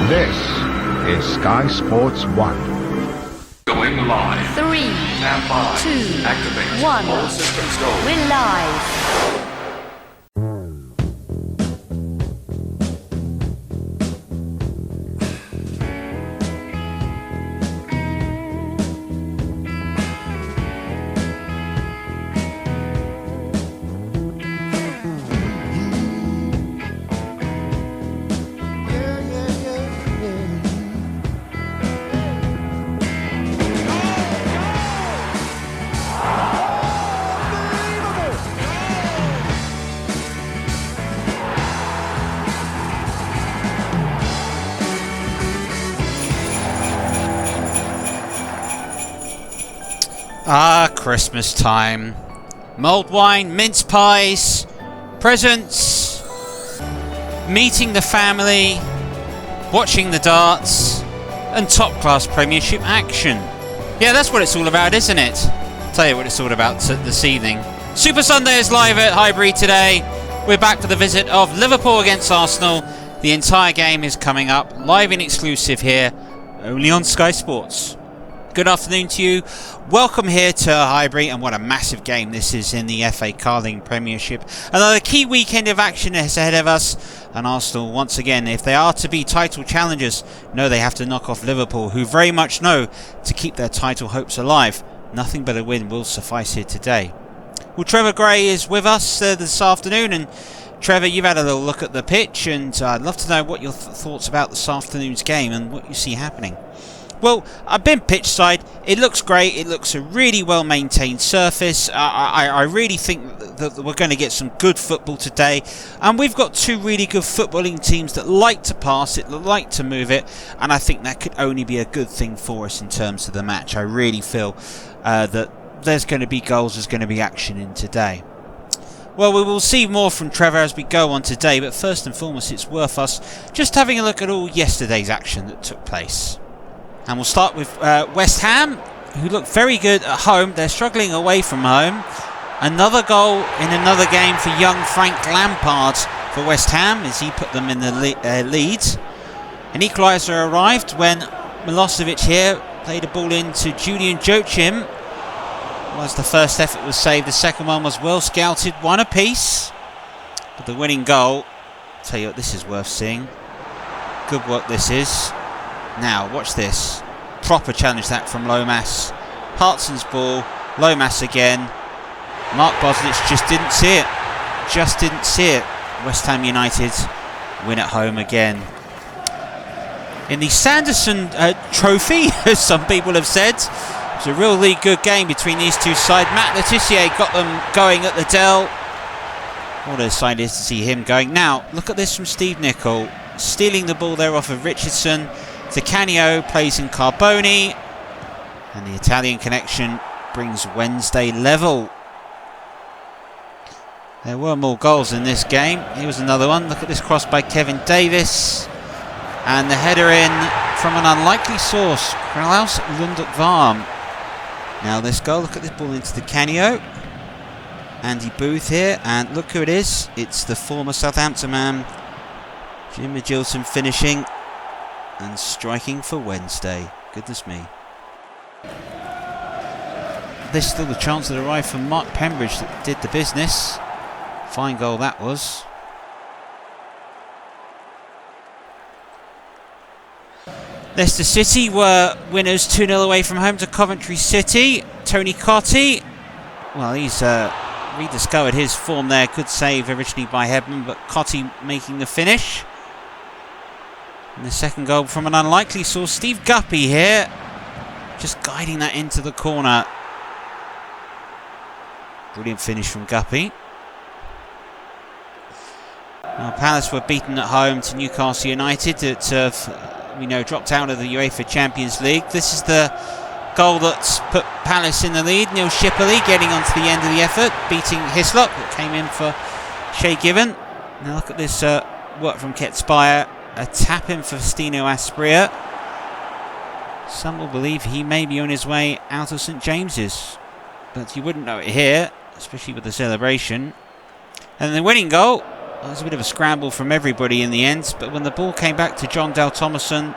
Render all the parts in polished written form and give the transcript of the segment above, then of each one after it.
This is Sky Sports 1. Going live. 3, Stand by. 2, Activate. 1. All systems go. We're live. Christmas time. Mulled wine, mince pies, presents, meeting the family, watching the darts, and top-class Premiership action. Yeah, that's what it's all about, isn't it? I'll tell you what it's all about this evening. Super Sunday is live at Highbury today. We're back for the visit of Liverpool against Arsenal. The entire game is coming up, live and exclusive here, only on Sky Sports. Good afternoon to you. Welcome here to Highbury, and what a massive game this is in the FA Carling Premiership. Another key weekend of action is ahead of us, and Arsenal, once again, if they are to be title challengers, know they have to knock off Liverpool, who very much know to keep their title hopes alive. Nothing but a win will suffice here today. Well, Trevor Gray is with us this afternoon, and Trevor, you've had a little look at the pitch, and I'd love to know what your thoughts about this afternoon's game and what you see happening. Well, I've been pitch side. It looks great. It looks a really well maintained surface. I really think that we're going to get some good football today. And we've got two really good footballing teams that like to pass it, that like to move it. And I think that could only be a good thing for us in terms of the match. I really feel that there's going to be goals, there's going to be action in today. Well, we will see more from Trevor as we go on today. But first and foremost, it's worth us just having a look at all yesterday's action that took place. And we'll start with West Ham, who look very good at home. They're struggling away from home. Another goal in another game for young Frank Lampard for West Ham as he put them in the lead. An equaliser arrived when Milosevic here played a ball in to Julian Joachim. Was the first effort was saved. The second one was well scouted, one apiece. But the winning goal, I'll tell you what, this is worth seeing. Good work this is. Now, watch this. Proper challenge that from Lomas. Hartson's ball. Lomas again. Mark Bosnich just didn't see it. Just didn't see it. West Ham United win at home again. In the Sanderson Trophy, as some people have said, it was a really good game between these two sides. Matt Letitia got them going at the Dell. What a sight it is to see him going. Now, look at this from Steve Nicol. Stealing the ball there off of Richardson. Canio plays in Carboni, and the Italian connection brings Wednesday level. There were more goals in this game. Here was another one. Look at this cross by Kevin Davis, and the header in from an unlikely source, Klaus Lundekvarm. Now this goal, look at this ball into the Canio. Andy Booth here, and look who it is. It's the former Southampton man, Jim Magilton, finishing and striking for Wednesday. Goodness me. There's still the chance that arrived from Mark Pembridge that did the business. Fine goal that was. Leicester City were winners 2-0 away from home to Coventry City. Tony Cottee, well, he's rediscovered his form there. Good save originally by Hebman, but Cottee making the finish. And the second goal from an unlikely source, Steve Guppy here, just guiding that into the corner. Brilliant finish from Guppy. Now Palace were beaten at home to Newcastle United that have, dropped out of the UEFA Champions League. This is the goal that's put Palace in the lead. Neil Shipley getting onto the end of the effort, beating Hislop, that came in for Shay Given. Now look at this work from Ket Spire. A tap in for Stino Aspria. Some will believe he may be on his way out of St James's, but you wouldn't know it here, especially with the celebration. And the winning goal It was a bit of a scramble from everybody in the end, but when the ball came back to John Dale Thomason,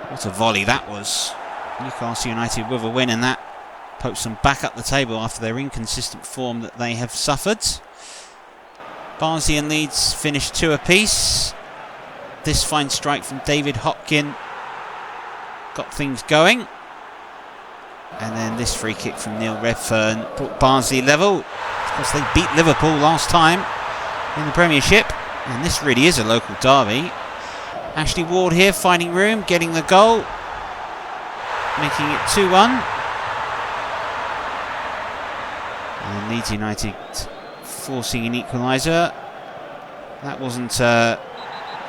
what a volley that was. Newcastle United with a win, and that pokes them back up the table after their inconsistent form that they have suffered. Barnsley and Leeds finished 2 apiece. This fine strike from David Hopkin got things going. And then this free kick from Neil Redfern brought Barnsley level. Of course, they beat Liverpool last time in the Premiership, and this really is a local derby. Ashley Ward here finding room, getting the goal, making it 2-1. And Leeds United forcing an equaliser. That wasn't to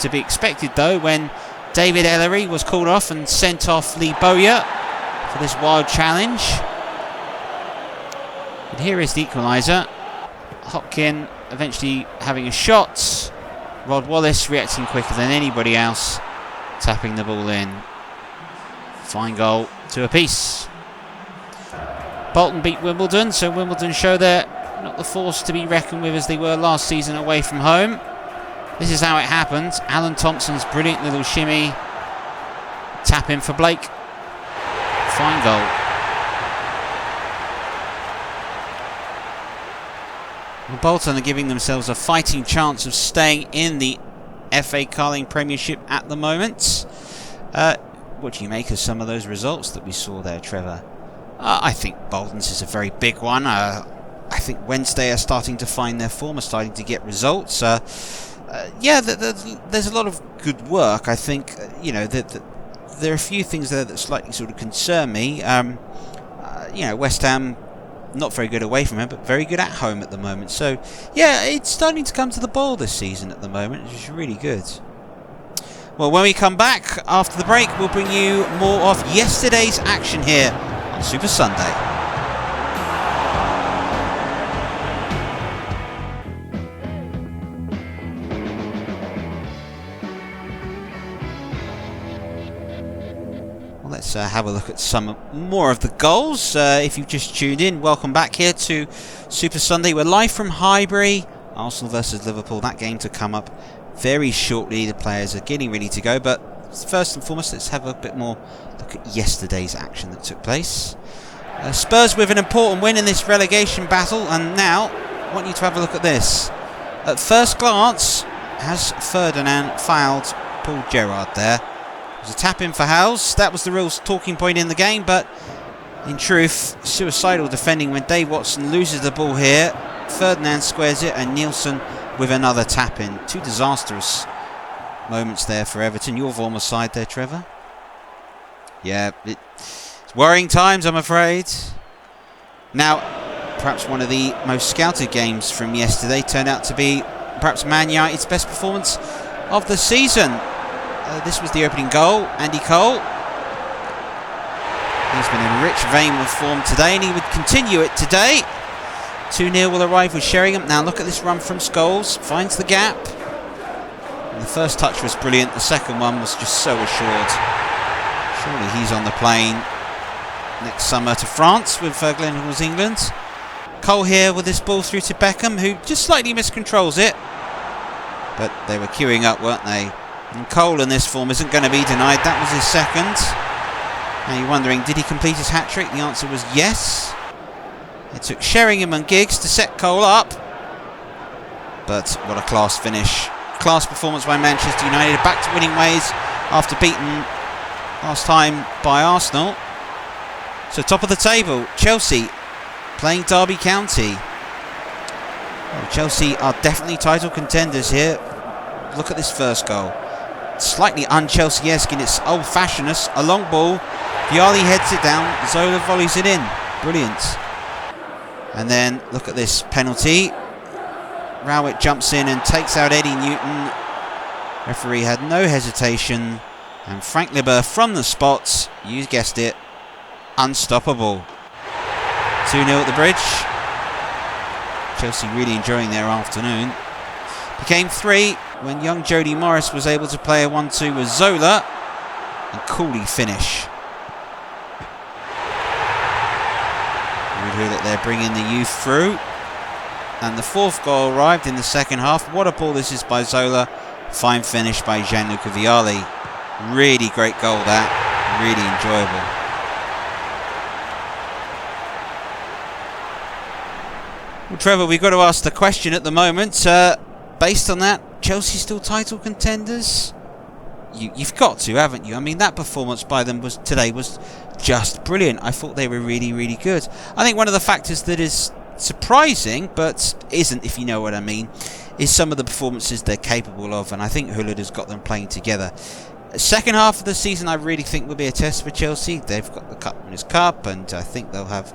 be expected though, when David Ellery was called off and sent off Lee Bowyer for this wild challenge. But here is the equaliser. Hopkin eventually having a shot. Rod Wallace reacting quicker than anybody else, tapping the ball in. Fine goal, 2 apiece. Bolton beat Wimbledon, so Wimbledon show they're not the force to be reckoned with as they were last season away from home. This is how it happened. Alan Thompson's brilliant little shimmy. Tap in for Blake. Fine goal. Well, Bolton are giving themselves a fighting chance of staying in the FA Carling Premiership at the moment. What do you make of some of those results that we saw there, Trevor? I think Bolton's is a very big one. I think Wednesday are starting to find their form, are starting to get results. Yeah, there's a lot of good work. I think, you know, there are a few things there that slightly sort of concern me. You know, West Ham, not very good away from him, but very good at home at the moment. So, yeah, it's starting to come to the ball this season at the moment, which is really good. Well, when we come back after the break, we'll bring you more of yesterday's action here on Super Sunday. Let's have a look at some more of the goals. If you've just tuned in, welcome back here to Super Sunday. We're live from Highbury. Arsenal versus Liverpool. That game to come up very shortly. The players are getting ready to go. But first and foremost, let's have a bit more look at yesterday's action that took place. Spurs with an important win in this relegation battle. And now, I want you to have a look at this. At first glance, has Ferdinand fouled Paul Gerrard there? A tap in for Howes. That was the real talking point in the game, but in truth, suicidal defending when Dave Watson loses the ball here. Ferdinand squares it, and Nielsen with another tap in. 2 disastrous moments there for Everton. Your former side there, Trevor. Yeah, it's worrying times, I'm afraid. Now, perhaps one of the most scouted games from yesterday turned out to be perhaps Man United's best performance of the season. This was the opening goal, Andy Cole. He's been in a rich vein of form today, and he would continue it today. 2-0 will arrive with Sheringham. Now look at this run from Scholes. Finds the gap. And the first touch was brilliant. The second one was just so assured. Surely he's on the plane next summer to France with Glenn England. Cole here with this ball through to Beckham, who just slightly miscontrols it. But they were queuing up, weren't they? And Cole in this form isn't going to be denied. That was his second. Now you're wondering, did he complete his hat-trick? The answer was yes. It took Sheringham and Giggs to set Cole up. But what a class finish. Class performance by Manchester United. Back to winning ways after beaten last time by Arsenal. So top of the table, Chelsea playing Derby County. Well, Chelsea are definitely title contenders here. Look at this first goal. Slightly un-Chelsea-esque in its old-fashionedness. A long ball. Vialli heads it down. Zola volleys it in. Brilliant. And then look at this penalty. Rowett jumps in and takes out Eddie Newton. Referee had no hesitation. And Frank Libber from the spot. You guessed it. Unstoppable. 2-0 at the bridge. Chelsea really enjoying their afternoon. Became 3 when young Jody Morris was able to play a 1-2 with Zola and coolly finish. You would hear that they're bringing the youth through. And the fourth goal arrived in the second half. What a ball this is by Zola. Fine finish by Gianluca Vialli. Really great goal that. Really enjoyable. Well, Trevor, we've got to ask the question at the moment. Based on that, Chelsea still title contenders? You've got to, haven't you? I mean, that performance by them today was just brilliant. I thought they were really, really good. I think one of the factors that is surprising, but isn't, if you know what I mean, is some of the performances they're capable of, and I think Hullard has got them playing together. Second half of the season, I really think will be a test for Chelsea. They've got the Cup Winners' Cup, and I think they'll have,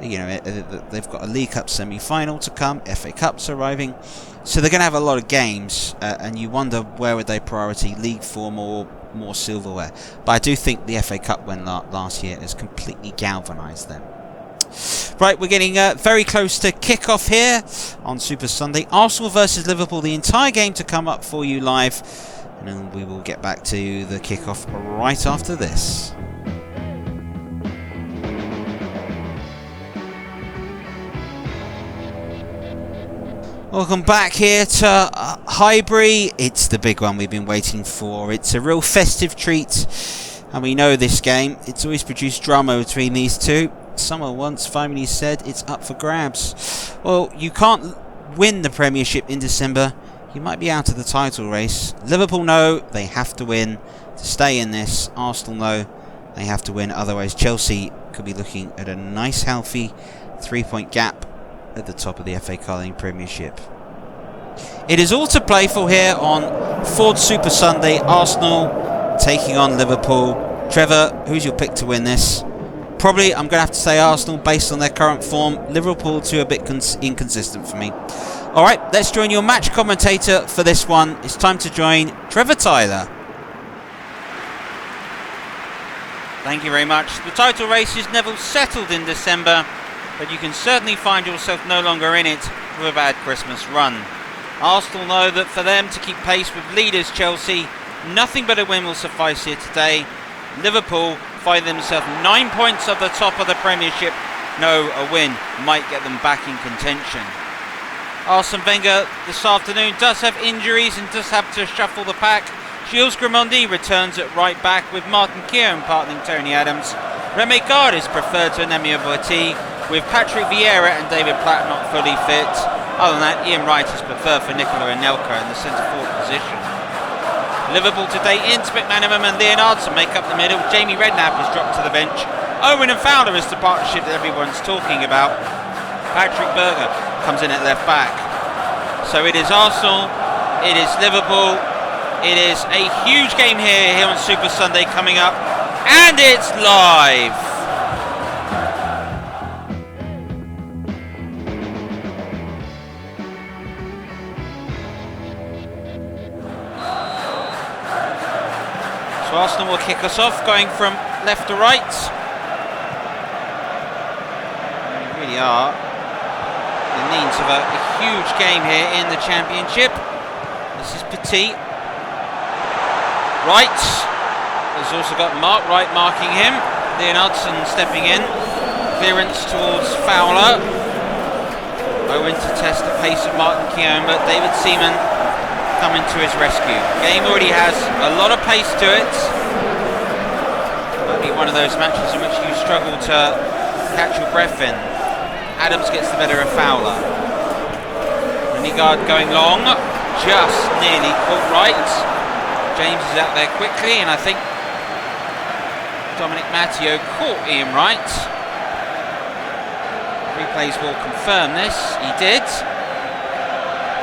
they've got a League Cup semi-final to come. FA Cup's arriving, so they're going to have a lot of games, and you wonder where would they priority league form or more silverware. But I do think the FA Cup win last year has completely galvanised them. Right, we're getting very close to kick-off here on Super Sunday. Arsenal versus Liverpool, the entire game to come up for you live. And then we will get back to the kick-off right after this. Welcome back here to Highbury. It's the big one we've been waiting for. It's a real festive treat. And we know this game. It's always produced drama between these two. Someone once finally said it's up for grabs. Well, you can't win the Premiership in December. You might be out of the title race. Liverpool know they have to win to stay in this. Arsenal know they have to win. Otherwise, Chelsea could be looking at a nice, healthy 3-point gap at the top of the FA Carling Premiership. It is all to play for here on Ford Super Sunday. Arsenal taking on Liverpool. Trevor, who's your pick to win this? Probably, I'm going to have to say Arsenal based on their current form. Liverpool too a bit inconsistent for me. Alright, let's join your match commentator for this one. It's time to join Trevor Tyler. Thank you very much. The title race is never settled in December, but you can certainly find yourself no longer in it with a bad Christmas run. Arsenal know that for them to keep pace with leaders Chelsea, nothing but a win will suffice here today. Liverpool find themselves 9 points off the top of the Premiership. No, a win might get them back in contention. Arsene Wenger this afternoon does have injuries and does have to shuffle the pack. Gilles Grimandi returns at right back with Martin Keown partnering Tony Adams. Remy Gard is preferred to Nemanja Boeti with Patrick Vieira and David Platt not fully fit. Other than that, Ian Wright is preferred for Nicola Anelka in the centre-forward position. Liverpool today into McManaman and Leonardson make up the middle. Jamie Redknapp is dropped to the bench. Owen and Fowler is the partnership that everyone's talking about. Patrick Berger comes in at left back. So it is Arsenal, it is Liverpool, it is a huge game here on Super Sunday coming up, and it's live! So Arsenal will kick us off, going from left to right. They really are the means of a huge game here in the Championship. This is Petit. Wright has also got Mark Wright marking him. Leonardson stepping in. Clearance towards Fowler. Owen to test the pace of Martin Keown, but David Seaman coming to his rescue. Game already has a lot of pace to it. Might be one of those matches in which you struggle to catch your breath in. Adams gets the better of Fowler. Renegard going long, just nearly caught right. James is out there quickly, and I think Dominic Matteo caught Ian Wright. Replays will confirm this. He did.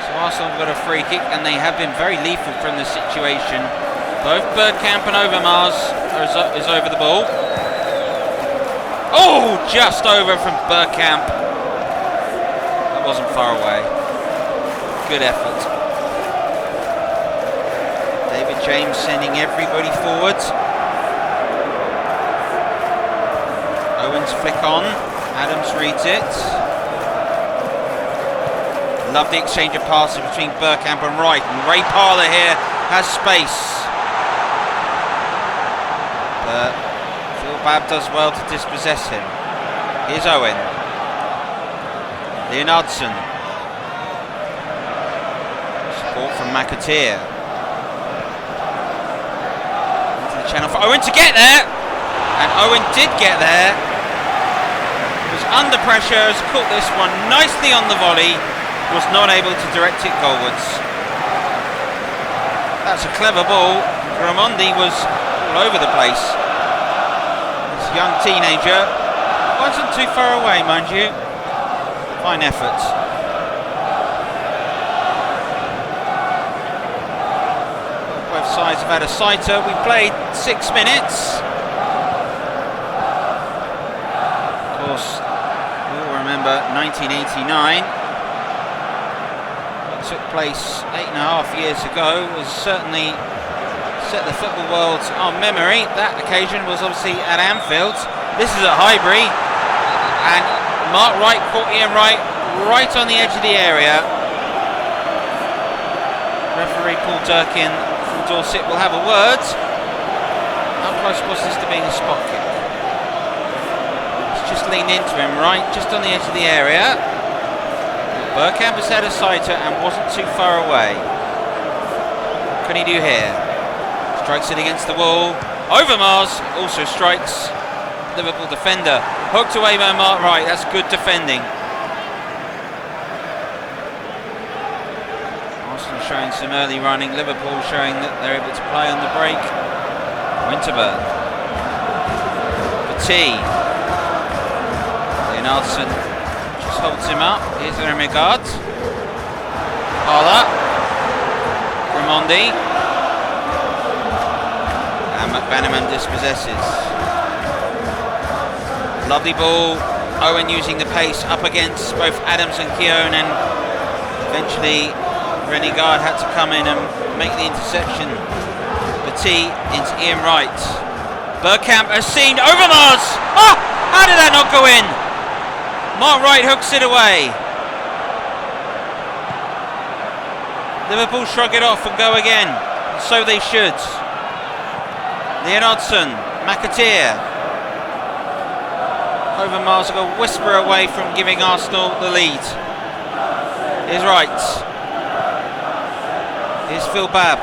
So Arsenal have got a free kick, and they have been very lethal from the situation. Both Bergkamp and Overmars is over the ball. Oh, just over from Bergkamp. That wasn't far away. Good effort. David James sending everybody forward. Owens flick on. Adams reads it. Love the exchange of passes between Bergkamp and Wright. And Ray Parlour here has space. But Phil Babb does well to dispossess him. Here's Owen. Leonardson. from McAteer. Into the channel for Owen to get there, and Owen did get there. Was under pressure, has caught this one nicely on the volley, was not able to direct it goalwards. That's a clever ball. Gramondi was all over the place. This young teenager wasn't too far away, mind you. Fine effort. Both sides have had a sighter. We played 6 minutes. Of course, we all remember 1989. What took place 8.5 years ago was certainly set the football world on memory. That occasion was obviously at Anfield. This is at Highbury, and Mark Wright caught Ian Wright right on the edge of the area. Referee Paul Durkin from Dorset will have a word. How close was this to being a spot kick? Just leaned into him, right, just on the edge of the area. Bergkamp has had a sighter and wasn't too far away. What can he do here? Strikes it against the wall. Overmars also strikes Liverpool defender. Hooked away by Mark Wright. That's good defending. Arsenal showing some early running. Liverpool showing that they're able to play on the break. Winterburn. Petit. Leonardson just holds him up. Here's Remigard. Parla. Ramondi. And McBanaman dispossesses. Lovely ball. Owen using the pace up against both Adams and Keown, and eventually Renegard had to come in and make the interception. Petit into Ian Wright. Bergkamp has seen Overmars. Oh! How did that not go in? Mark Wright hooks it away. Liverpool shrug it off and go again. So they should. Leonardson, McAteer. Overmars will go whisper away from giving Arsenal the lead. Here's Wright. Here's Phil Babb.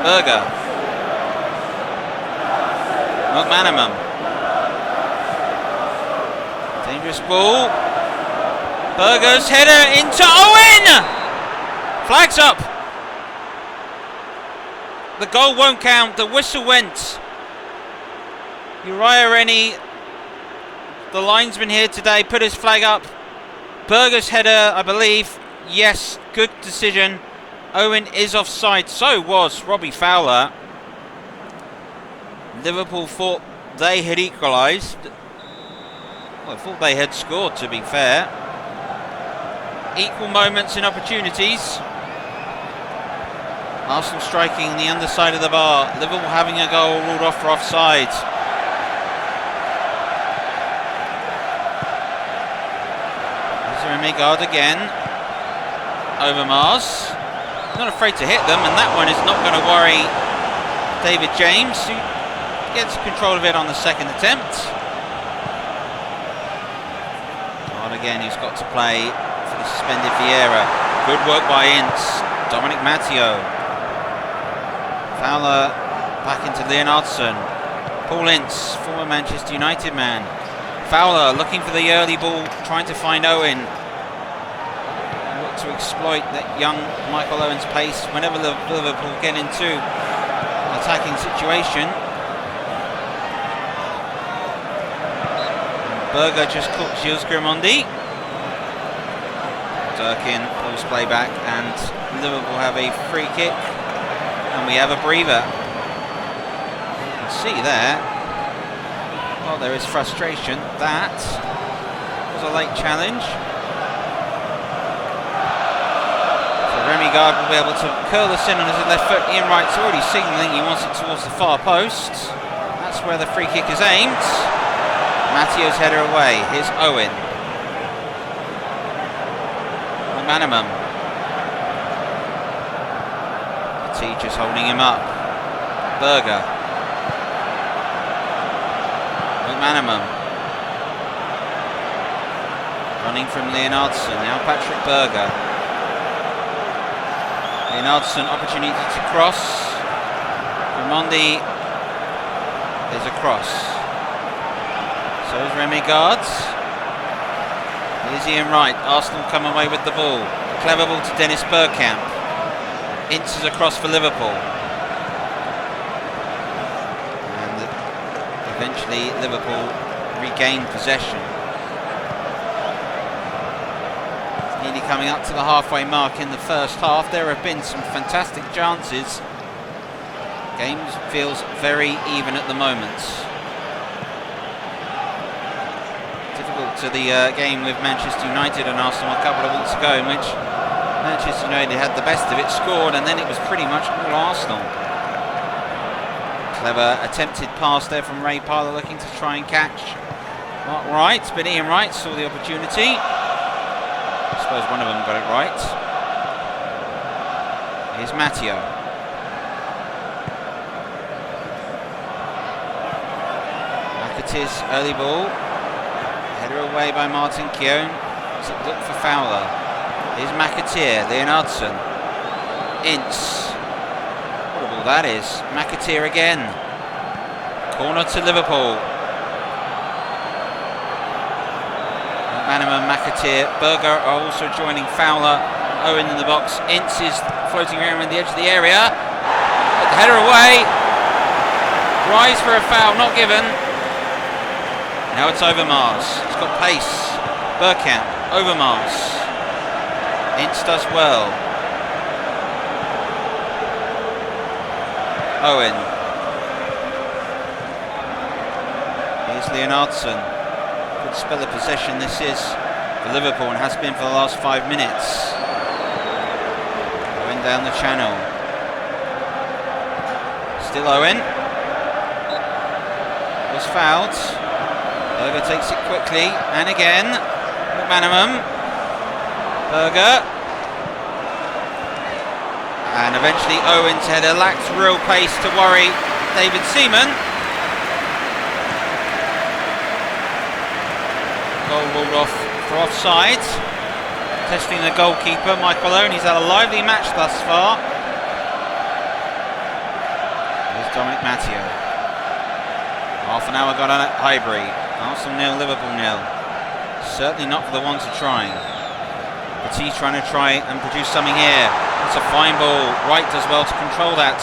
Berger. McManaman. Dangerous ball. Berger's header into Owen! Flags up. The goal won't count. The whistle went. Uriah Rennie, the linesman here today, put his flag up. Berger's header, I believe. Yes, good decision. Owen is offside. So was Robbie Fowler. Liverpool thought they had equalised. Well, I thought they had scored, to be fair. Equal moments and opportunities. Arsenal striking the underside of the bar. Liverpool having a goal ruled off for offside. Remigard again. Overmars. Not afraid to hit them, and that one is not going to worry David James, who gets control of it on the second attempt. And again, he's got to play for the suspended Vieira. Good work by Ince. Dominic Matteo. Fowler back into Leonardson. Paul Ince, former Manchester United man. Fowler looking for the early ball, trying to find Owen. To exploit that young Michael Owen's pace whenever Liverpool get into an attacking situation. Berger just caught Gilles Gramondi. Durkin pulls play back, and Liverpool have a free kick, and we have a breather. You can see there, well, there is frustration. That was a late challenge. Remigard will be able to curl this in on his left foot. Ian Wright's already signalling he wants it towards the far post. That's where the free kick is aimed. Matteo's header away. Here's Owen. McManaman. Petit just holding him up. Berger. McManaman. Running from Leonardson. Now Patrick Berger. Leonardson, opportunity to cross. Ramondi, there's a cross. So is Remy Gards. Here's Ian Wright. Arsenal come away with the ball. Clever ball to Dennis Bergkamp. Ince is across for Liverpool. And eventually Liverpool regain possession. Nearly coming up to the halfway mark in the first half. There have been some fantastic chances. Game feels very even at the moment. Difficult to the game with Manchester United and Arsenal a couple of weeks ago, in which Manchester United had the best of it, scored, and then it was pretty much all Arsenal. Clever attempted pass there from Ray Parlour, looking to try and catch Mark Wright, but Ian Wright saw the opportunity. I suppose one of them got it right. Here's Matteo. McAteer's early ball. Header away by Martin Keown. Look for Fowler. Here's McAteer. Leonardson. Ince. What a ball that is. McAteer again. Corner to Liverpool. McManaman, McAteer, Berger are also joining Fowler. Owen in the box. Ince is floating around the edge of the area. The header away. Rise for a foul, not given. Now it's Overmars. He's got pace. Bergkamp, Overmars. Ince does well. Owen. Here's Leonardson. Good spell of possession this is for Liverpool, and has been for the last 5 minutes. Owen down the channel. Still Owen. Was fouled. Berger takes it quickly, and again. McManaman. Berger. And eventually Owen's header lacked real pace to worry David Seaman. Goal ruled off for offside. Testing the goalkeeper, Michael Owen. He's had a lively match thus far. There's Dominic Matteo. Half an hour gone on at Highbury. Arsenal 0, Liverpool 0. Certainly not for the ones who are trying. But he's trying to and produce something here. It's a fine ball. Wright does well to control that.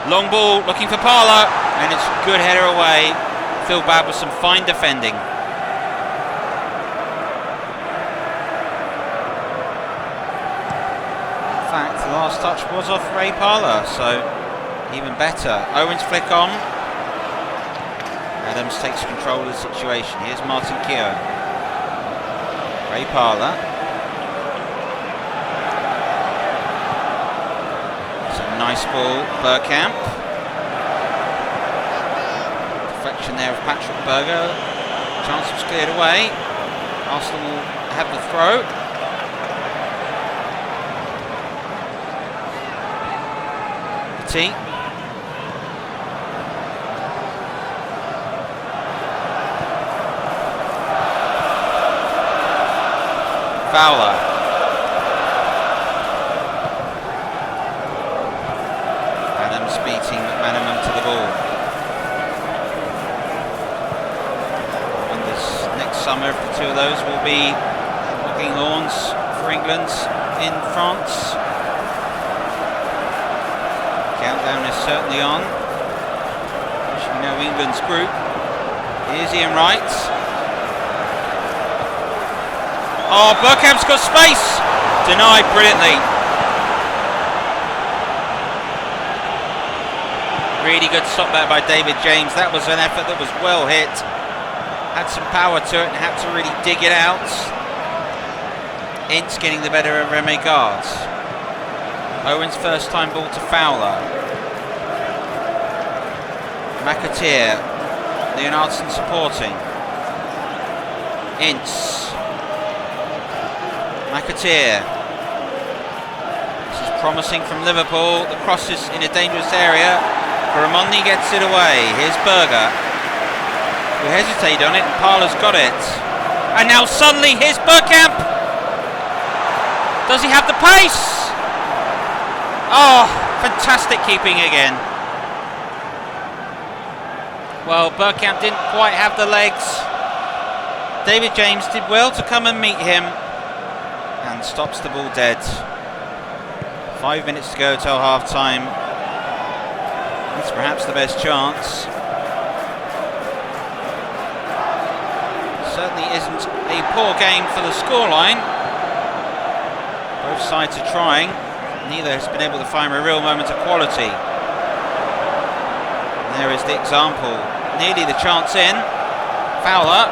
Long ball, looking for Parlour, and it's a good header away. Phil Babb with some fine defending. In fact, the last touch was off Ray Parlour, so even better. Owens flick on. Adams takes control of the situation. Here's Martin Keown. Ray Parlour. It's a nice ball. Bergkamp. Deflection there of Patrick Berger. Chance was cleared away. Arsenal will have the throw. Petit. Fowler. Adams beating McManaman to the ball. And this next summer, if the two of those will be looking lawns for England in France. Countdown is certainly on. As you know, England's group. Here's Ian Wright. Oh, Bergkamp's got space! Denied brilliantly. Really good stop there by David James. That was an effort that was well hit. Had some power to it and had to really dig it out. Ince getting the better of Remy Gards. Owen's first time ball to Fowler. McAteer. Leonardson supporting. Ince. McAteer. This is promising from Liverpool. The cross is in a dangerous area. Ramondi gets it away. Here's Berger, who hesitated on it. Parlour's got it. And now suddenly here's Bergkamp. Does he have the pace? Oh, fantastic keeping again. Well, Bergkamp didn't quite have the legs. David James did well to come and meet him and stops the ball dead. 5 minutes to go till half time. It's perhaps the best chance. Certainly isn't a poor game for the scoreline. Both sides are trying. Neither has been able to find a real moment of quality. And there is the example. Nearly the chance in. Fowler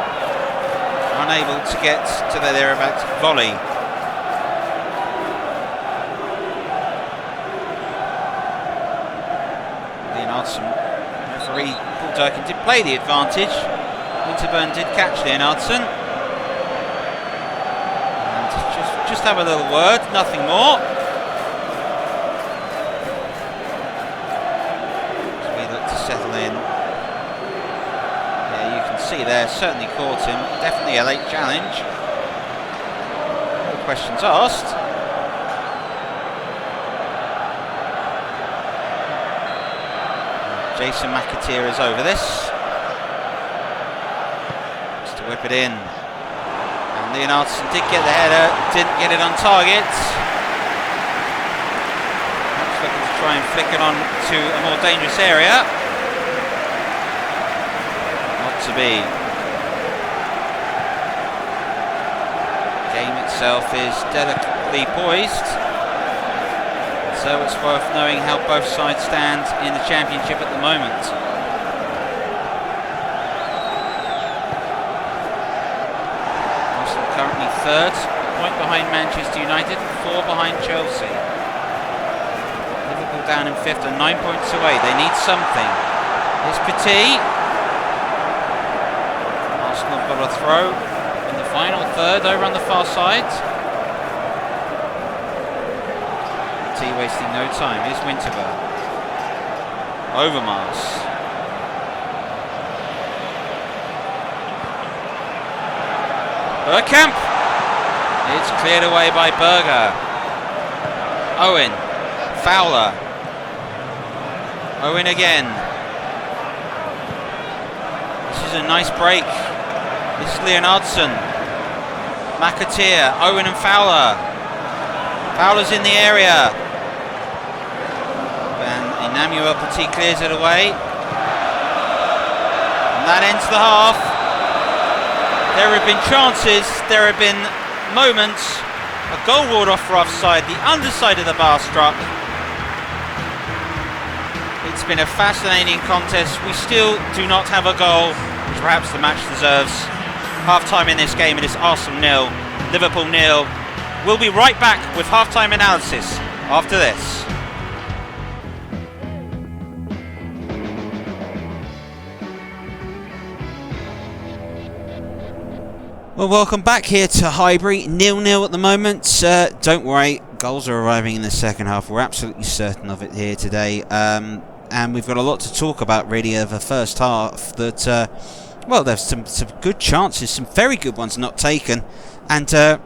unable to get to the thereabouts volley. Leonardson, referee Paul Durkin did play the advantage. Winterburn did catch Leonardson. And just have a little word, nothing more. As we look to settle in. Yeah, you can see there, certainly caught him. Definitely a late challenge. No questions asked. Jason McAteer is over this. Just to whip it in. And Leonardson did get the header, didn't get it on target. Perhaps looking to try and flick it on to a more dangerous area. Not to be. Game itself is delicately poised. So it's worth knowing how both sides stand in the Championship at the moment. Arsenal currently third, a point behind Manchester United, 4 behind Chelsea. Liverpool down in fifth and 9 points away. They need something. Here's Petit. Arsenal got a throw in the final third over on the far side. Wasting no time. Here's Winterburn. Overmars. Bergkamp. It's cleared away by Berger. Owen. Fowler. Owen again. This is a nice break. This is Leonardson. McAteer. Owen and Fowler. Fowler's in the area. Emmanuel Petit clears it away. And that ends the half. There have been chances, there have been moments. A goal ward off for offside, the underside of the bar struck. It's been a fascinating contest. We still do not have a goal, which perhaps the match deserves. Half-time in this game, it is Arsenal 0, Liverpool 0. We'll be right back with half-time analysis after this. Well, welcome back here to Highbury, 0-0 at the moment. Don't worry, goals are arriving in the second half. We're absolutely certain of it here today. And we've got a lot to talk about really of the first half that, well, there's some good chances, some very good ones not taken. And an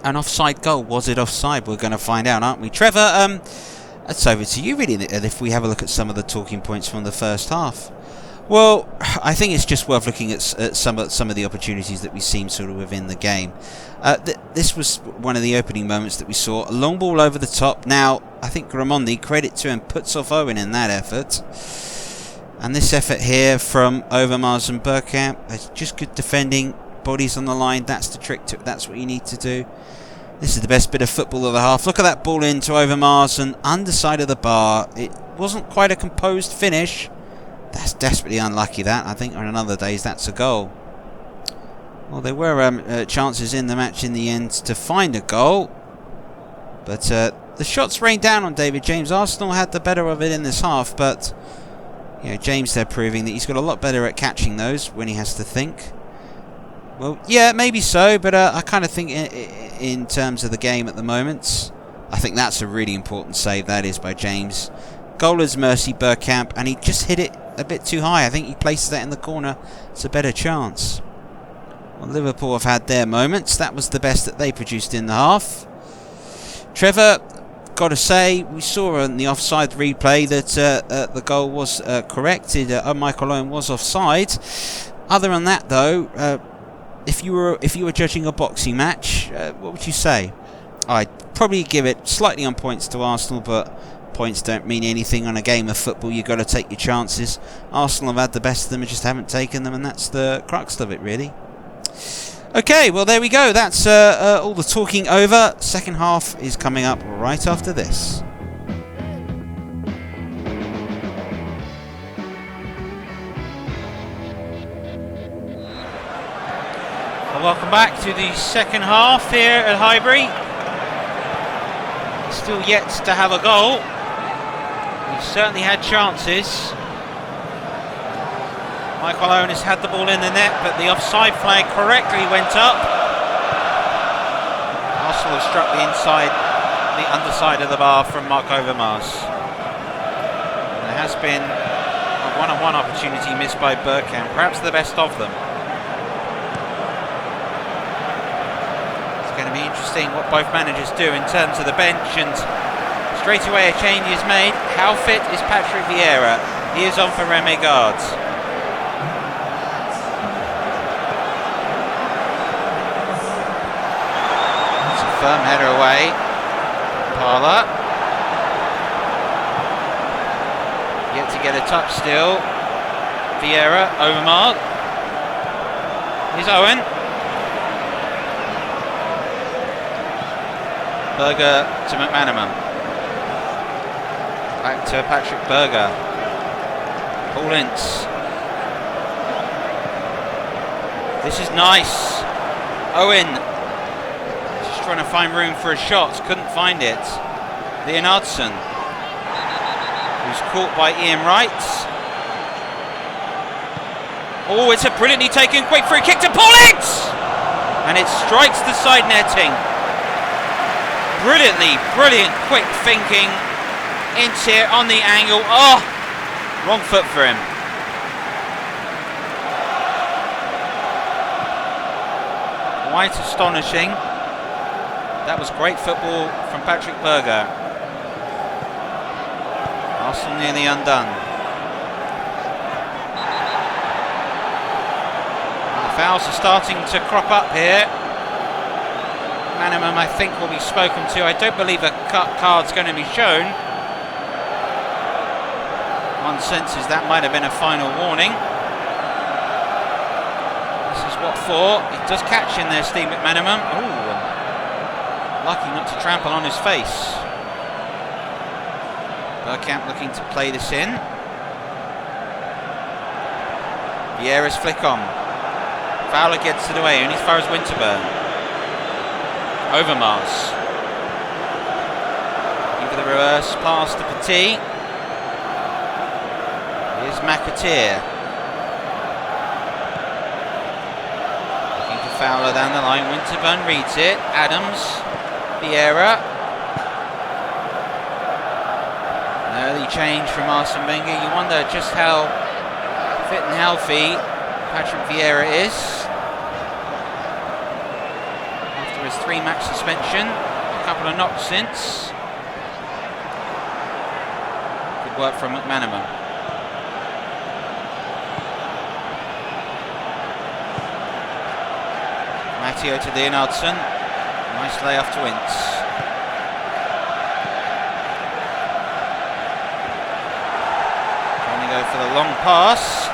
offside goal, was it offside? We're going to find out, aren't we? Trevor, it's over to you really if we have a look at some of the talking points from the first half. Well, I think it's just worth looking at some of the opportunities that we've seen sort of within the game. This was one of the opening moments that we saw. A long ball over the top. Now, I think Gramondi, credit to him, puts off Owen in that effort. And this effort here from Overmars and Bergkamp, it's just good defending, bodies on the line. That's the trick to it. That's what you need to do. This is the best bit of football of the half. Look at that ball into Overmars and underside of the bar. It wasn't quite a composed finish. That's desperately unlucky, that. I think on other days that's a goal. Well, there were chances in the match in the end to find a goal. But the shots rained down on David James. Arsenal had the better of it in this half. But, you know, James there proving that he's got a lot better at catching those when he has to think. Well, yeah, maybe so. But I kind of think in terms of the game at the moment, I think that's a really important save, that is, by James. Goaler's mercy, Bergkamp. And he just hit it a bit too high. I think he places that in the corner. It's a better chance. Well, Liverpool have had their moments. That was the best that they produced in the half. Trevor, got to say, we saw in the offside replay that the goal was corrected. Michael Owen was offside. Other than that, though, if you were judging a boxing match, what would you say? I'd probably give it slightly on points to Arsenal, but points don't mean anything on a game of football. You've got to take your chances. Arsenal have had the best of them and just haven't taken them, and that's the crux of it, really. Okay, well, there we go. That's all the talking over. Second half is coming up right after this. Well, welcome back to the second half here at Highbury. Still yet to have a goal. We've certainly had chances. Michael Owen has had the ball in the net, but the offside flag correctly went up. Arsenal have struck the underside of the bar from Mark Overmars. There has been a one-on-one opportunity missed by Bergkamp, perhaps the best of them. It's going to be interesting what both managers do in terms of the bench, and straight away a change is made. How fit is Patrick Vieira? He is on for Remy Gardes. Firm header away. Parla. Yet to get a touch still. Vieira, Overmars. Here's Owen. Berger to McManaman. Back to Patrick Berger. Paul Ince. This is nice. Owen. Trying to find room for a shot, couldn't find it. Leonardson, who's caught by Ian Wright. Oh, it's a brilliantly taken quick free kick to Paul Ince! And it strikes the side netting. Brilliant quick thinking. Ince here on the angle. Oh, wrong foot for him. Quite astonishing. That was great football from Patrick Berger. Arsenal nearly undone. The fouls are starting to crop up here. Manningham, I think, will be spoken to. I don't believe a card's going to be shown. One senses that might have been a final warning. This is what for. It does catch in there, Steve McManaman. Ooh. Lucky not to trample on his face. Bergkamp looking to play this in. Vieira's flick on. Fowler gets it away, only as far as Winterburn. Overmars. Looking for the reverse pass to Petit. Here's McAteer. Looking for Fowler down the line. Winterburn reads it. Adams. Vieira. An early change from Arsene Wenger. You wonder just how fit and healthy Patrick Vieira is. After his 3-match suspension, a couple of knocks since. Good work from McManaman. Matteo to Leonardson. Nice layoff to Ince. Trying to go for the long pass.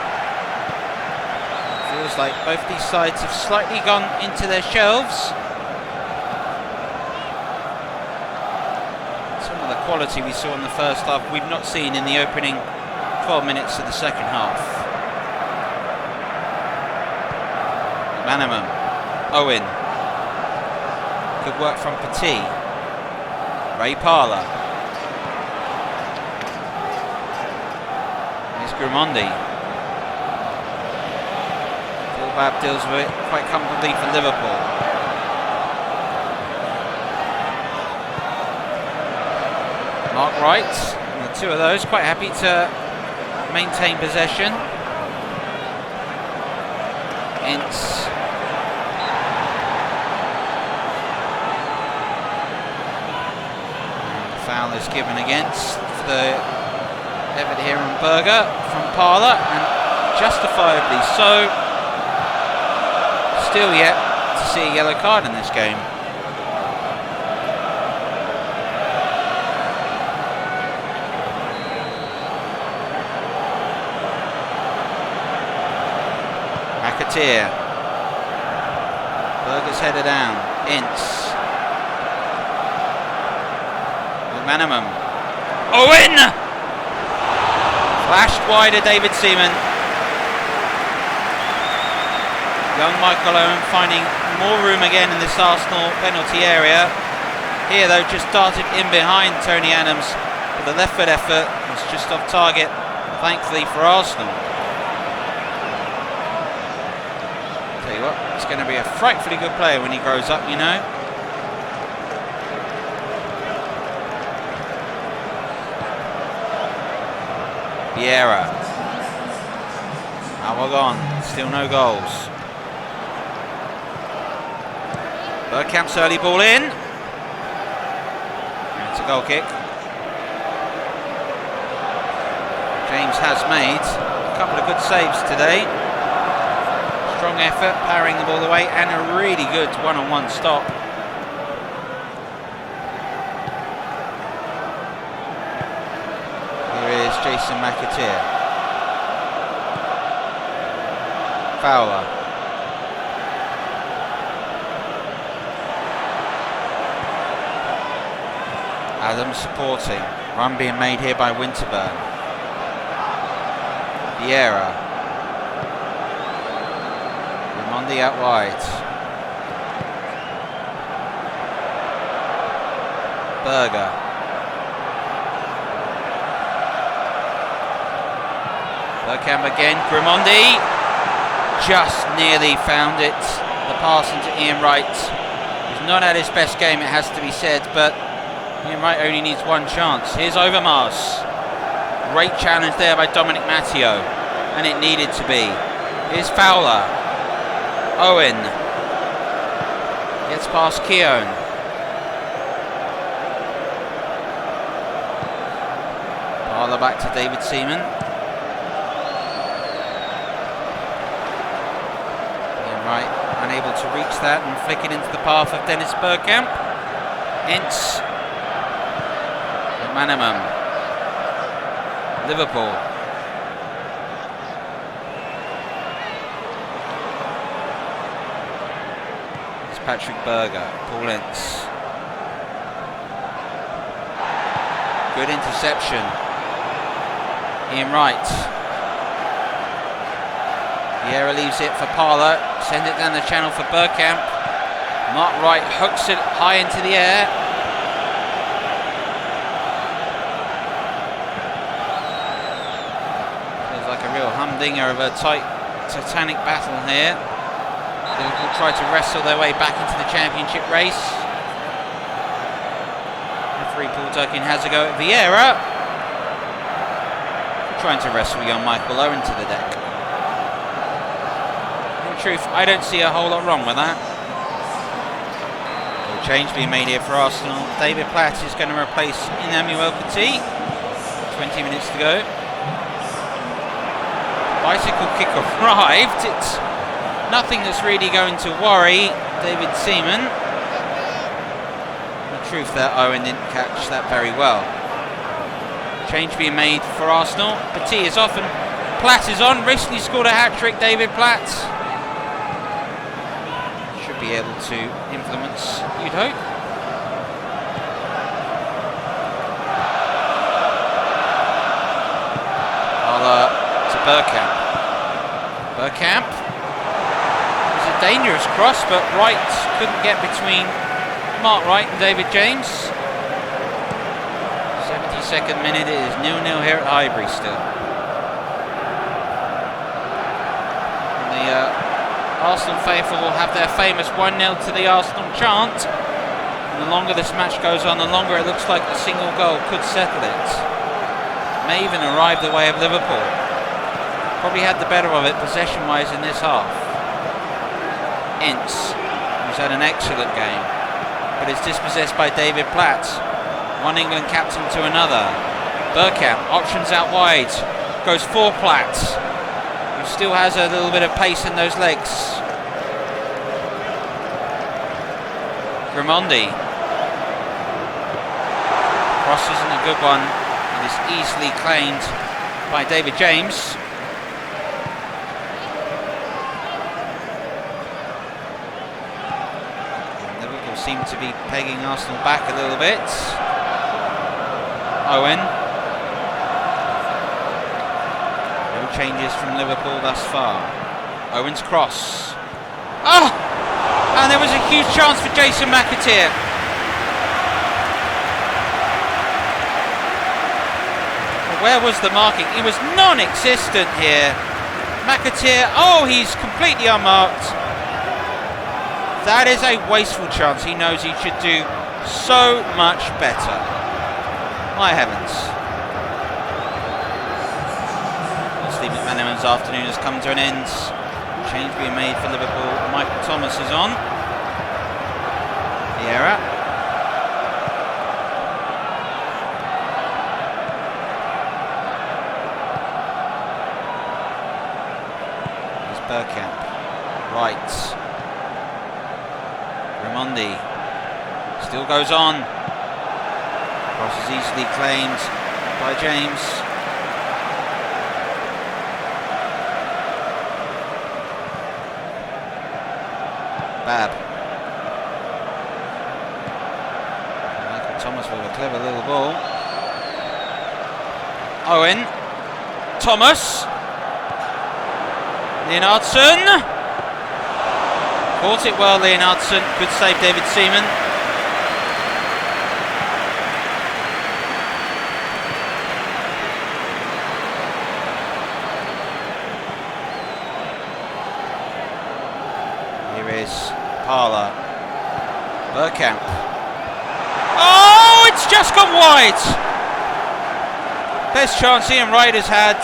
Feels like both these sides have slightly gone into their shelves. Some of the quality we saw in the first half we've not seen in the opening 12 minutes of the second half. Manningham. Owen. Good work from Petit. Ray Parla. Here's Grimandi. Buildup deals with it quite comfortably for Liverpool. Mark Wright, and the two of those quite happy to maintain possession. Ince. Foul is given against the Everett here on Berger from Parler, and justifiably so. Still yet to see a yellow card in this game. McAteer. Berger's headed down. Ince. McManaman. Owen! Flashed wide of David Seaman. Young Michael Owen finding more room again in this Arsenal penalty area. Here though, just darted in behind Tony Adams, but the left foot effort was just off target, thankfully for Arsenal. Tell you what, he's going to be a frightfully good player when he grows up, you know. Vieira. Awagón, still no goals. Bergkamp's early ball in. It's a goal kick. James has made a couple of good saves today. Strong effort, powering the ball away, and a really good one-on-one stop. Jason McAteer. Fowler. Adams supporting. Run being made here by Winterburn. Vieira. Raimondi out wide. Berger. Bergkamp again, Raimondi just nearly found it. The pass into Ian Wright. He's not at his best game, it has to be said, but Ian Wright only needs one chance. Here's Overmars. Great challenge there by Dominic Matteo, and it needed to be. Here's Fowler. Owen gets past Keown. Parler back to David Seaman. Right, unable to reach that and flick it into the path of Dennis Bergkamp. Ince. McManaman. Liverpool. It's Patrick Berger. Paul Ince. Good interception. Ian Wright. Vieira leaves it for Parler. Send it down the channel for Bergkamp. Mark Wright hooks it high into the air. Feels like a real humdinger of a tight, titanic battle here. Liverpool try to wrestle their way back into the championship race. Referee Paul Durkin has a go at Vieira. Trying to wrestle young Michael Owen to the deck. Truth, I don't see a whole lot wrong with that. A change being made here for Arsenal. David Platt is going to replace Emmanuel Petit. 20 minutes to go. Bicycle kick arrived. It's nothing that's really going to worry David Seaman. The truth that Owen didn't catch that very well. Change being made for Arsenal. Petit is off and Platt is on. Recently scored a hat-trick, David Platt. Be able to influence, you'd hope. To Bergkamp. Bergkamp. It was a dangerous cross, but Wright couldn't get between Mark Wright and David James. 72nd minute, it is 0-0 here at Highbury still. And the Arsenal faithful will have their famous 1-0 to the Arsenal chant. And the longer this match goes on, the longer it looks like a single goal could settle it. May even arrive the way of Liverpool. Probably had the better of it possession-wise in this half. Ince, who's had an excellent game, but is dispossessed by David Platt. One England captain to another. Bergkamp, options out wide. Goes for Platt, who still has a little bit of pace in those legs. Ramondi. Cross isn't a good one. It is easily claimed by David James. Liverpool seem to be pegging Arsenal back a little bit. Owen. No changes from Liverpool thus far. Owen's cross. Oh! And there was a huge chance for Jason McAteer. Where was the marking? It was non-existent here. McAteer, oh, he's completely unmarked. That is a wasteful chance. He knows he should do so much better. My heavens. Steve McManaman's afternoon has come to an end. Change being made for Liverpool. Michael Thomas is on. Vieira. Here's Bergkamp. Right. Ramondi. Still goes on. Cross is easily claimed by James. Bab. Michael Thomas with a clever little ball. Owen. Thomas. Leonardson. Caught it well, Leonardson. Good save, David Seaman. Parla. Bergkamp. Oh, it's just gone wide. Best chance Ian Wright has had.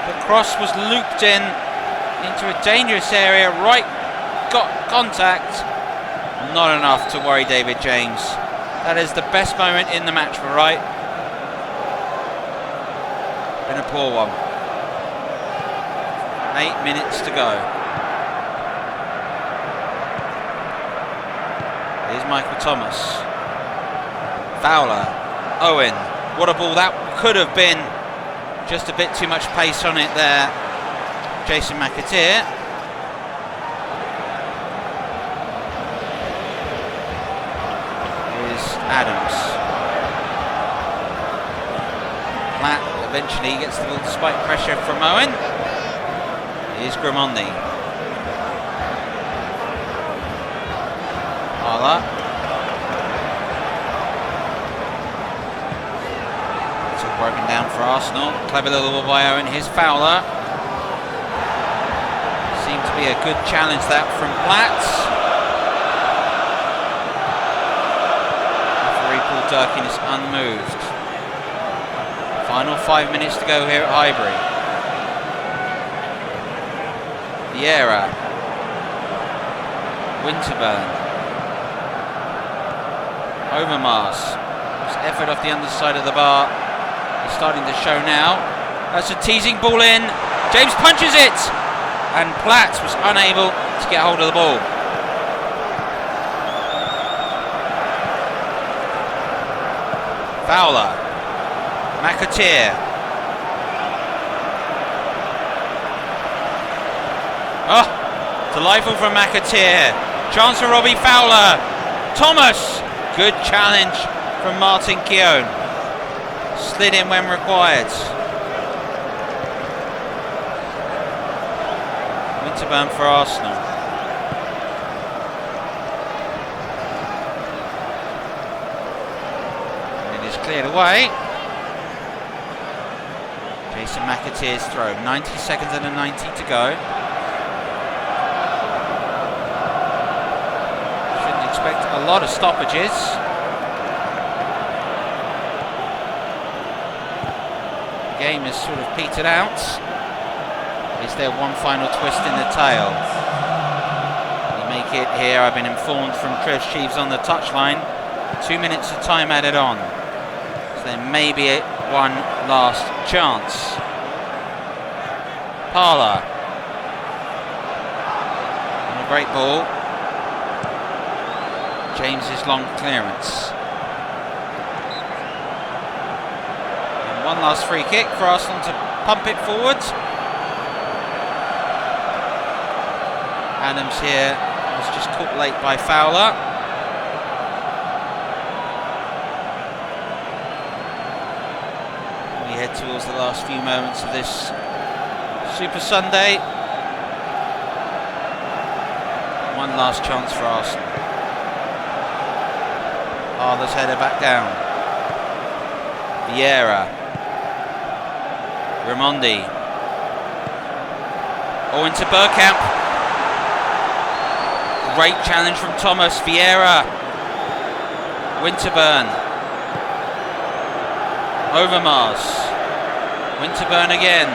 The cross was looped into a dangerous area. Wright got contact. Not enough to worry David James. That is the best moment in the match for Wright. Been a poor one. 8 minutes to go. Here's Michael Thomas. Fowler. Owen. What a ball that could have been. Just a bit too much pace on it there. Jason McAteer. Here's Adams. Platt eventually gets the ball despite pressure from Owen. Here's Gramondi. Parla. It's all broken down for Arsenal. Clever little ball by Owen. Here's Fowler. Seemed to be a good challenge that from Platt. Referee Paul Durkin is unmoved. Final 5 minutes to go here at Highbury. Vieira. Winterburn. Overmars. It's effort off the underside of the bar. It's starting to show now. That's a teasing ball in. James punches it. And Platt was unable to get hold of the ball. Fowler. McAteer. Oh, delightful from McAteer. Chance for Robbie Fowler. Thomas. Good challenge from Martin Keown. Slid in when required. Winterburn for Arsenal. It is cleared away. Jason McAteer's throw. 90 seconds and a 90 to go. Expect a lot of stoppages. The game has sort of petered out. Is there one final twist in the tail? We make it here. I've been informed from Trev Sheaves on the touchline 2 minutes of time added on. So there may be one last chance. Parler. And a great ball. James's long clearance. And one last free kick for Arsenal to pump it forward. Adams here was just caught late by Fowler. We head towards the last few moments of this Super Sunday. One last chance for Arsenal. Arthur's header back down. Vieira. Raimondi. Oh, into Bergkamp. Great challenge from Thomas. Vieira. Winterburn. Overmars. Winterburn again.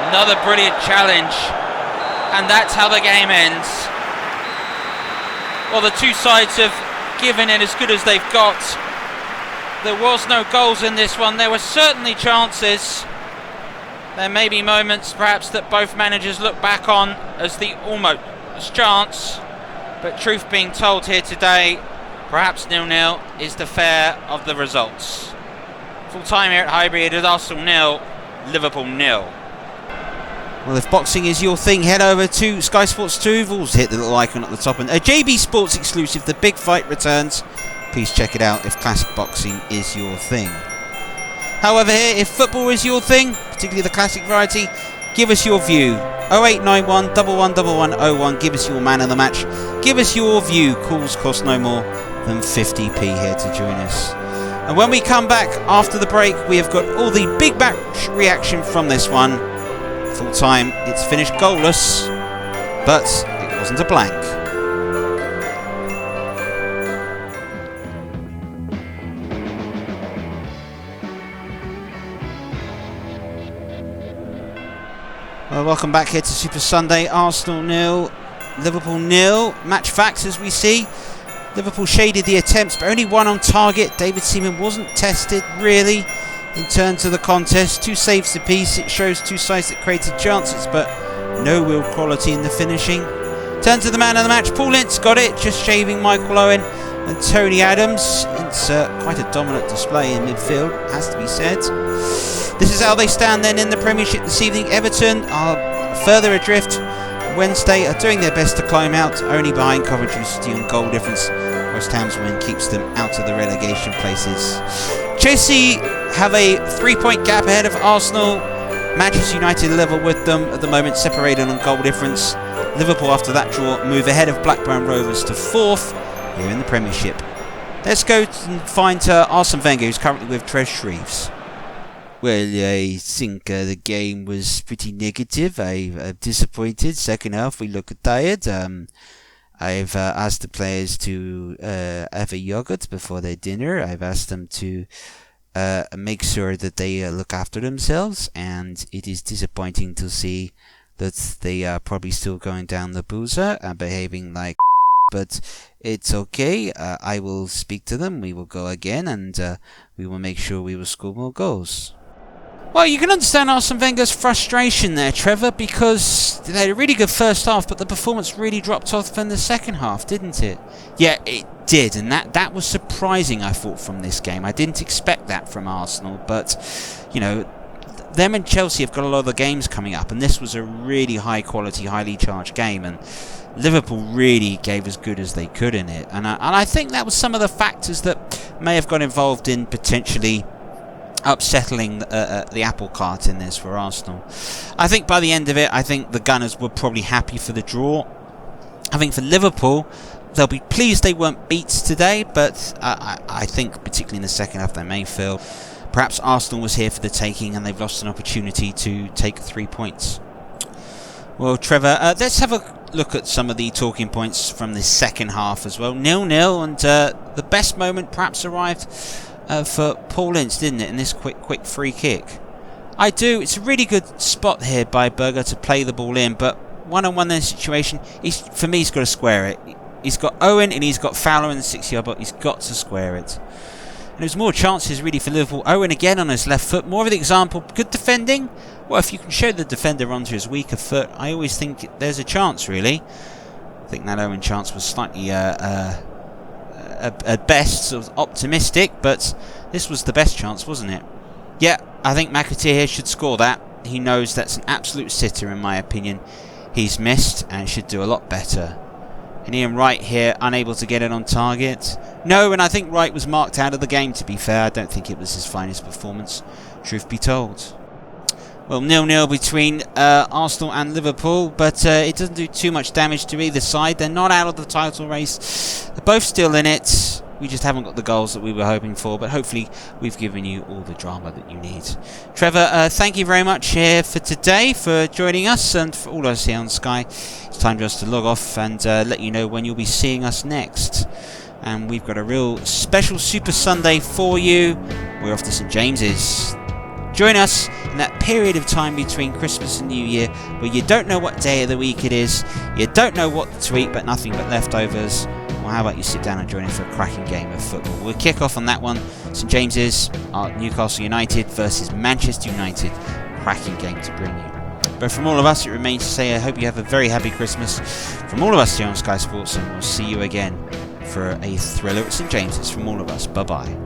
Another brilliant challenge. And that's how the game ends. Well, the two sides have given it as good as they've got. There was no goals in this one. There were certainly chances. There may be moments perhaps that both managers look back on as the almost chance, but truth being told here today, perhaps 0-0 is the fair of the results. Full time here at Highbury, it is Arsenal 0, Liverpool 0. Well, if boxing is your thing, head over to Sky Sports 2. You've also hit the little icon at the top. And a JB Sports exclusive, The Big Fight returns. Please check it out if classic boxing is your thing. However, here, if football is your thing, particularly the classic variety, give us your view. 0891 111101. Give us your man of the match. Give us your view. Calls cost no more than 50p here to join us. And when we come back after the break, we have got all the big match reaction from this one. Full time, it's finished goalless, but it wasn't a blank. Well, welcome back here to Super Sunday. Arsenal 0, Liverpool 0. Match facts as we see. Liverpool shaded the attempts, but only one on target. David Seaman wasn't tested really in terms of the contest. 2 saves apiece. It shows two sides that created chances, but no real quality in the finishing. In terms of the man of the match, Paul Ince got it, just shaving Michael Owen and Tony Adams. It's quite a dominant display in midfield, has to be said. This is how they stand then in the Premiership this evening. Everton are further adrift. Wednesday are doing their best to climb out, only behind Coventry City on goal difference. West Ham's win keeps them out of the relegation places. Chelsea have a 3-point gap ahead of Arsenal. Manchester United level with them at the moment, separated on goal difference. Liverpool, after that draw, move ahead of Blackburn Rovers to 4th here in the Premiership. Let's go and find Arsene Wenger, who's currently with Trev Shreves. Well, I think the game was pretty negative. I'm disappointed. Second half, we look tired. I've asked the players to have a yogurt before their dinner. I've asked them to make sure that they look after themselves, and it is disappointing to see that they are probably still going down the boozer and behaving like but it's okay. I will speak to them. We will go again, and we will make sure we will score more goals. Well, you can understand Arsene Wenger's frustration there, Trevor, because they had a really good first half, but the performance really dropped off in the second half, didn't it? Yeah, it did, and that was surprising, I thought, from this game. I didn't expect that from Arsenal, but, you know, them and Chelsea have got a lot of the games coming up, and this was a really high-quality, highly charged game, and Liverpool really gave as good as they could in it. And I think that was some of the factors that may have got involved in potentially upsettling the apple cart in this for Arsenal. I think by the end of it, I think the Gunners were probably happy for the draw. I think for Liverpool, they'll be pleased they weren't beat today, but I think particularly in the second half they may feel perhaps Arsenal was here for the taking and they've lost an opportunity to take 3 points. Well, Trevor, let's have a look at some of the talking points from the second half as well. 0-0, and the best moment perhaps arrived for Paul Ince, didn't it, in this quick free kick? I do. It's a really good spot here by Berger to play the ball in, but one-on-one in this situation, for me, he's got to square it. He's got Owen and he's got Fowler in the 6-yard box. He's got to square it. And there's more chances really for Liverpool. Owen again on his left foot. More of an example. Good defending. Well, if you can show the defender onto his weaker foot, I always think there's a chance really. I think that Owen chance was slightly at best sort of optimistic, but this was the best chance, wasn't it? Yeah, I think McAteer here should score that. He knows that's an absolute sitter in my opinion. He's missed and should do a lot better. And Ian Wright here, unable to get it on target. No, and I think Wright was marked out of the game, to be fair. I don't think it was his finest performance, truth be told. Well, 0-0 between Arsenal and Liverpool, but it doesn't do too much damage to either side. They're not out of the title race. They're both still in it. We just haven't got the goals that we were hoping for, but hopefully we've given you all the drama that you need. Trevor, thank you very much here for today, for joining us, and for all of us here on Sky. It's time for us to log off and let you know when you'll be seeing us next. And we've got a real special Super Sunday for you. We're off to St James's. Join us in that period of time between Christmas and New Year where you don't know what day of the week it is, you don't know what to eat but nothing but leftovers. Well, how about you sit down and join in for a cracking game of football? We'll kick off on that one. St James's, Newcastle United versus Manchester United. Cracking game to bring you. But from all of us, it remains to say I hope you have a very happy Christmas. From all of us here on Sky Sports, and we'll see you again for a thriller at St James's. From all of us, bye-bye.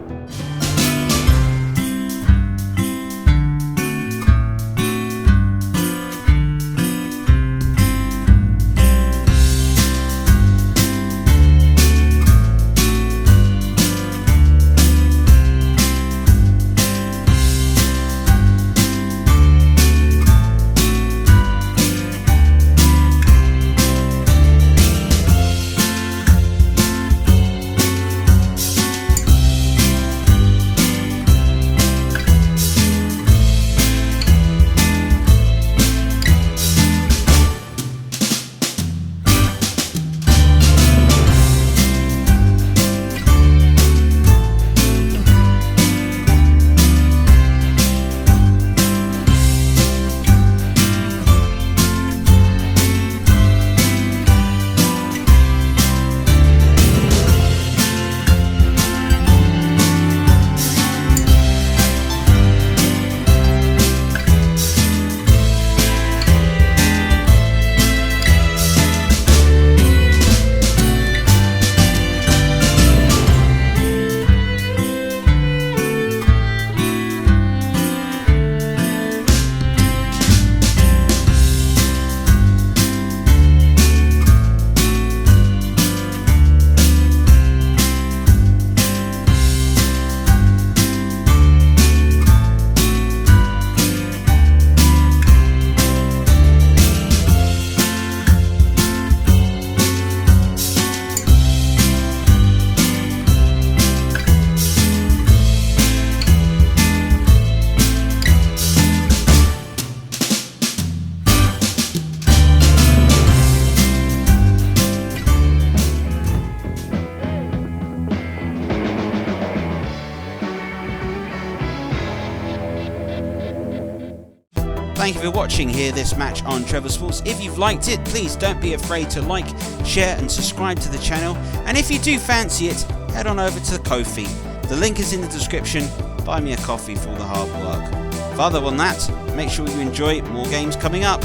Thank you for watching here this match on Trevor Sports. If you've liked it, please don't be afraid to like, share and subscribe to the channel. And if you do fancy it, head on over to Ko-fi. The link is in the description. Buy me a coffee for all the hard work. Further than that, make sure you enjoy more games coming up.